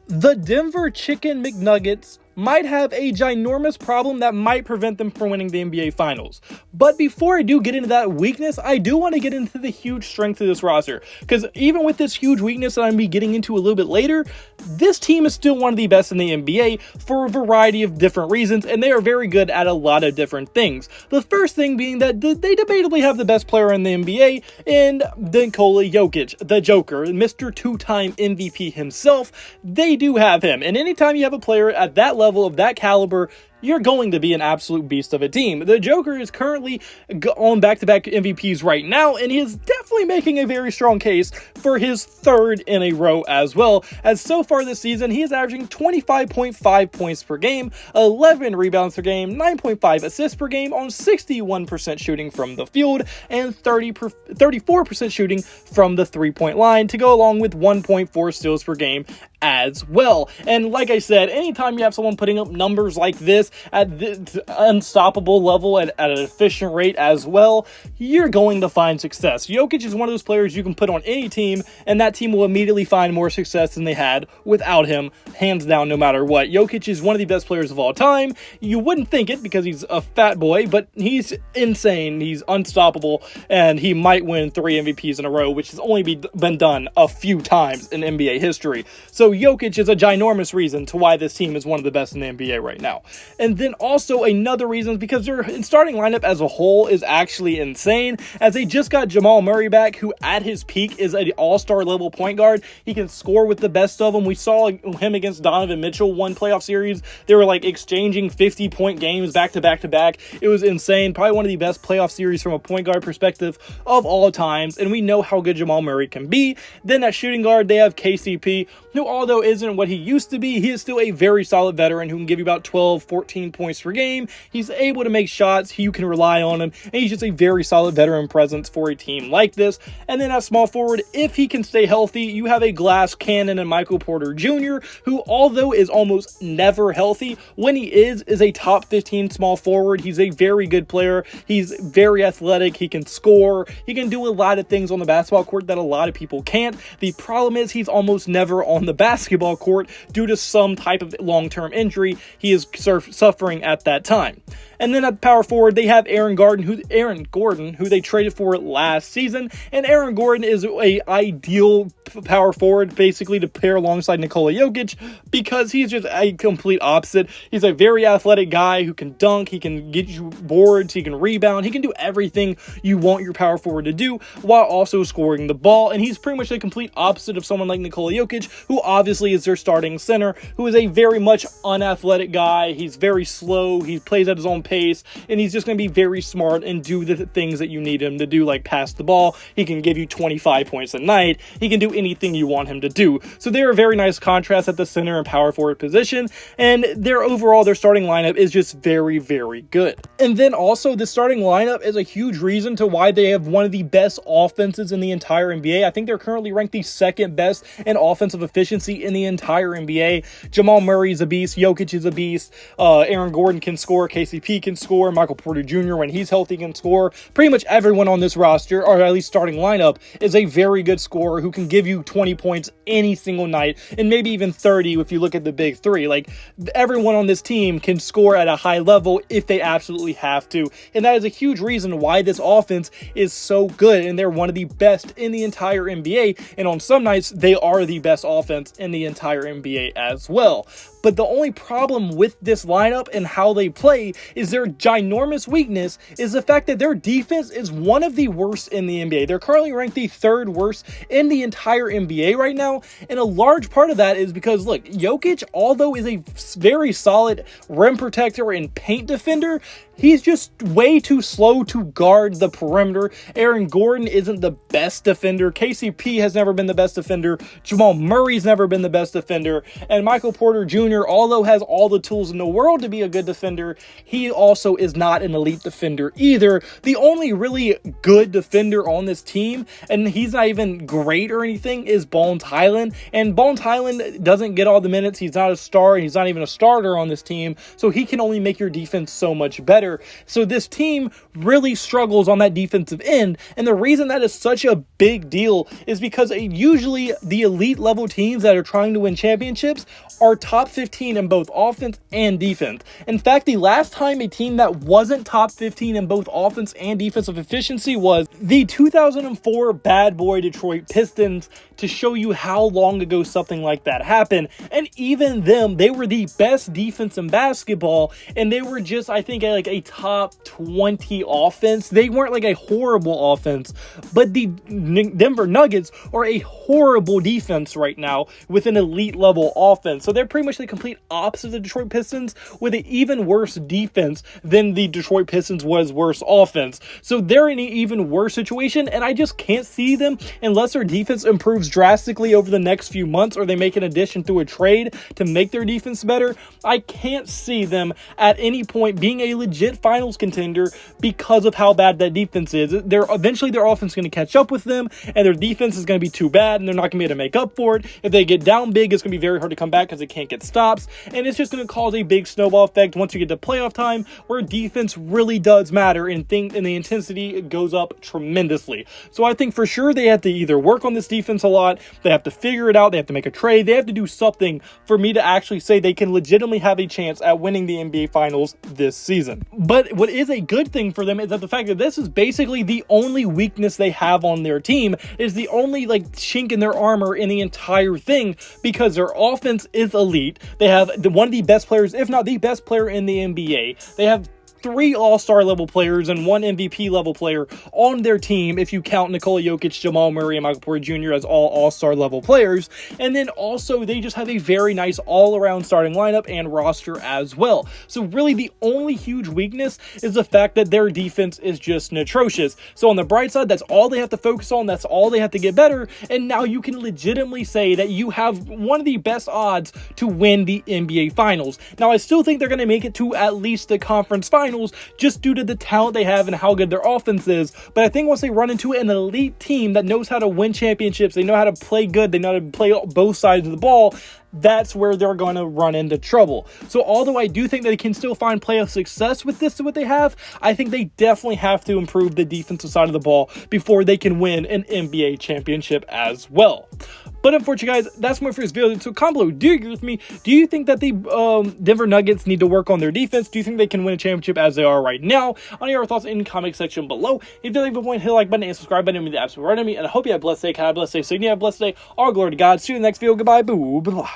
The Denver Chicken McNuggets might have a ginormous problem that might prevent them from winning the NBA Finals. But before I do get into that weakness, I do want to get into the huge strength of this roster. Because even with this huge weakness that I'm going to be getting into a little bit later, this team is still one of the best in the NBA for a variety of different reasons, and they are very good at a lot of different things. The first thing being that they debatably have the best player in the NBA in Nikola Jokic, the Joker, Mr. Two-time MVP himself. They do have him, and anytime you have a player at that level of that caliber, you're going to be an absolute beast of a team. The Joker is currently on back-to-back MVPs right now, and he is definitely making a very strong case for his third in a row as well, as so far this season, he is averaging 25.5 points per game, 11 rebounds per game, 9.5 assists per game on 61% shooting from the field, and 34% shooting from the three-point line to go along with 1.4 steals per game as well. And like I said, anytime you have someone putting up numbers like this at this unstoppable level at an efficient rate as well, you're going to find success. Jokic is one of those players you can put on any team, and that team will immediately find more success than they had without him, hands down, no matter what. Jokic is one of the best players of all time. You wouldn't think it because he's a fat boy, but he's insane. He's unstoppable, and he might win 3 MVPs in a row, which has only been done a few times in NBA history. So Jokic is a ginormous reason to why this team is one of the best in the NBA right now. And then also another reason is because their starting lineup as a whole is actually insane, as they just got Jamal Murray back, who at his peak is an all-star level point guard. He can score with the best of them. We saw him against Donovan Mitchell one playoff series. They were like exchanging 50-point games back to back to back. It was insane. Probably one of the best playoff series from a point guard perspective of all times, and we know how good Jamal Murray can be. Then at shooting guard, they have KCP, who although isn't what he used to be, he is still a very solid veteran who can give you about 12, 14 points per game. He's able to make shots. You can rely on him, and he's just a very solid veteran presence for a team like this. And then at small forward, if he can stay healthy, you have a glass cannon in Michael Porter Jr., who although is almost never healthy, when he is a top 15 small forward. He's a very good player. He's very athletic. He can score. He can do a lot of things on the basketball court that a lot of people can't. The problem is he's almost never on the basketball court due to some type of long-term injury he is suffering at that time. And then at power forward, they have Aaron Gordon, who they traded for last season. And Aaron Gordon is a ideal power forward, basically, to pair alongside Nikola Jokic, because he's just a complete opposite. He's a very athletic guy who can dunk, he can get you boards, he can rebound, he can do everything you want your power forward to do, while also scoring the ball. And he's pretty much the complete opposite of someone like Nikola Jokic, who obviously is their starting center, who is a very much unathletic guy. He's very slow, he plays at his own pace, and he's just going to be very smart and do the things that you need him to do, like pass the ball. He can give you 25 points a night. He can do anything you want him to do. So they're a very nice contrast at the center and power forward position, and their starting lineup is just very, very good. And then also, the starting lineup is a huge reason to why they have one of the best offenses in the entire NBA. I think they're currently ranked the second best in offensive efficiency in the entire NBA. Jamal Murray is a beast. Jokic is a beast. Aaron Gordon can score. KCP can score. Michael Porter Jr., when he's healthy, can score. Pretty much everyone on this roster, or at least starting lineup, is a very good scorer who can give you 20 points any single night, and maybe even 30 if you look at the big three. Like, everyone on this team can score at a high level if they absolutely have to, and that is a huge reason why this offense is so good, and they're one of the best in the entire NBA, and on some nights, they are the best offense in the entire NBA as well. But the only problem with this lineup and how they play is their ginormous weakness is the fact that their defense is one of the worst in the NBA. They're currently ranked the third worst in the entire NBA right now, and a large part of that is because, look, Jokic, although is a very solid rim protector and paint defender, he's just way too slow to guard the perimeter. Aaron Gordon isn't the best defender. KCP has never been the best defender. Jamal Murray's never been the best defender. And Michael Porter Jr., although has all the tools in the world to be a good defender, he also is not an elite defender either. The only really good defender on this team, and he's not even great or anything, is Bones Hyland. And Bones Hyland doesn't get all the minutes. He's not a star, and he's not even a starter on this team, so he can only make your defense so much better. So this team really struggles on that defensive end, and the reason that is such a big deal is because usually the elite level teams that are trying to win championships are top 15 in both offense and defense. In fact, the last time a team that wasn't top 15 in both offense and defensive efficiency was the 2004 bad boy Detroit Pistons, to show you how long ago something like that happened. And even them, they were the best defense in basketball, and they were just, I think, like a top 20 offense. They weren't like a horrible offense, but the Denver Nuggets are a horrible defense right now with an elite level offense. So they're pretty much the complete opposite of the Detroit Pistons, with an even worse defense than the Detroit Pistons was worse offense. So they're in an even worse situation, and I just can't see them, unless their defense improves drastically over the next few months, or they make an addition through a trade to make their defense better. I can't see them at any point being a legit finals contender because of how bad that defense is. Eventually their offense is going to catch up with them, and their defense is going to be too bad, and they're not going to be able to make up for it. If they get down big, it's going to be very hard to come back because they can't get stops, and it's just going to cause a big snowball effect once you get to playoff time, where defense really does matter, and the intensity goes up tremendously. So I think for sure they have to either work on this defense a lot, they have to figure it out, they have to make a trade, they have to do something for me to actually say they can legitimately have a chance at winning the NBA Finals this season. But what is a good thing for them is that the fact that this is basically the only weakness they have on their team, is the only like chink in their armor in the entire thing, because their offense is elite. They have one of the best players, if not the best player in the NBA. They have 3 all-star level players and 1 MVP level player on their team, if you count Nikola Jokic, Jamal Murray, and Michael Porter Jr. as all all-star level players. And then also they just have a very nice all-around starting lineup and roster as well. So really the only huge weakness is the fact that their defense is just atrocious. So on the bright side, that's all they have to focus on, that's all they have to get better, and now you can legitimately say that you have one of the best odds to win the NBA Finals. Now I still think they're going to make it to at least the conference finals, just due to the talent they have and how good their offense is. But I think once they run into an elite team that knows how to win championships, they know how to play good, they know how to play both sides of the ball, that's where they're going to run into trouble. So although I do think they can still find playoff success with this, what they have, I think they definitely have to improve the defensive side of the ball before they can win an NBA championship as well. But unfortunately, guys, that's my first video. So comment below, do you agree with me? Do you think that the Denver Nuggets need to work on their defense? Do you think they can win a championship as they are right now? I want your thoughts in the comment section below. If you leave a point, hit the like button and subscribe button. It means the absolute right on me. And I hope you have a blessed day. Can I have a blessed day? So you have a blessed day. All glory to God. See you in the next video. Goodbye. Boo. Blah.